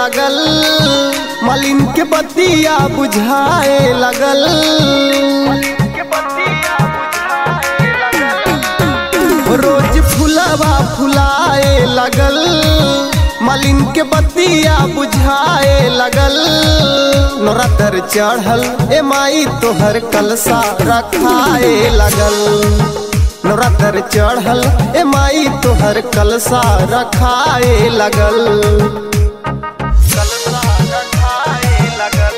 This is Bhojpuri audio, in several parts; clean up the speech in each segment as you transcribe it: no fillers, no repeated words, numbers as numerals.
लगल, मलिन के बतिया बुझाए लगल। रोज फुलवा फुलाए लगल, मलिन के बतिया बुझाए लगल। नवरात्र चढ़ल ए माई तोहर कलसा रखाए लगल। नवरात्र चढ़ल ए माई तोहर कलसा रखाए लगल। कलसा रखाए लगल,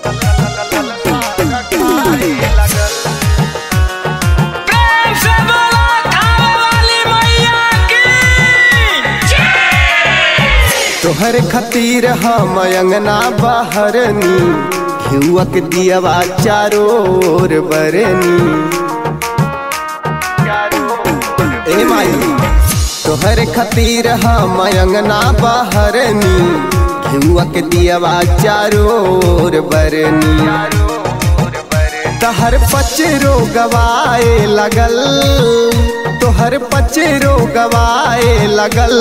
कलसा रखाए लगल। प्रेम से बोला खावे वाली मैया की जय। तोहर खातिर हम अंगना बहरनी, घिउआ के दियवा चारों ओर बरनी। ए माई तोहर खातिर हम अंगना बहरनी, घिउआ के दियवा चारों ओर बरनी। तहर पचरो गवाए लगल, तोहर पचरो गवाए लगल।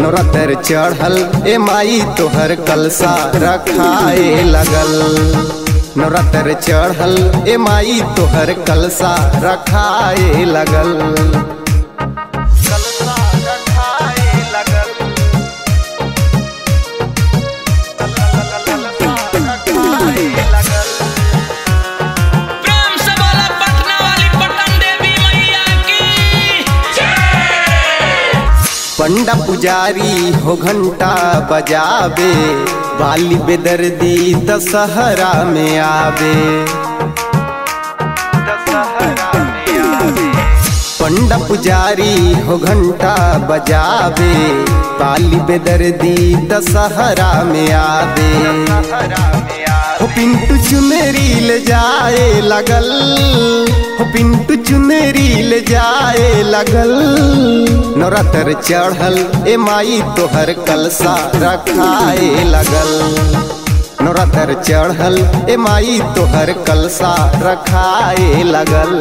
नवरात्र चढ़ल ए माई तोहर कलसा रखाए लगल। नवरात्र चढ़ल ए माई तोहर कलसा रखाए लगल। कलसा रखाए लगल, कलसा रखाए लगल। प्रेम से बोला पटना वाली पटन देवी मैया की जय। पंडा पुजारी हो घंटा बजावे, वाली बेदर्दी दशहरा में आवे। पंडा पुजारी हो घंटा बजावे, वाली बेदर्दी दशहरा में आवे। हो पिंटू चुनरी ले जाए लगल, हो पिंटू चुनरी ले जाए लगल। नवरात्र चढ़ल ए माई तोहर कलसा रखाए लगल। नवरात्र चढ़ल ए माई तोहर कलसा रखाए लगल।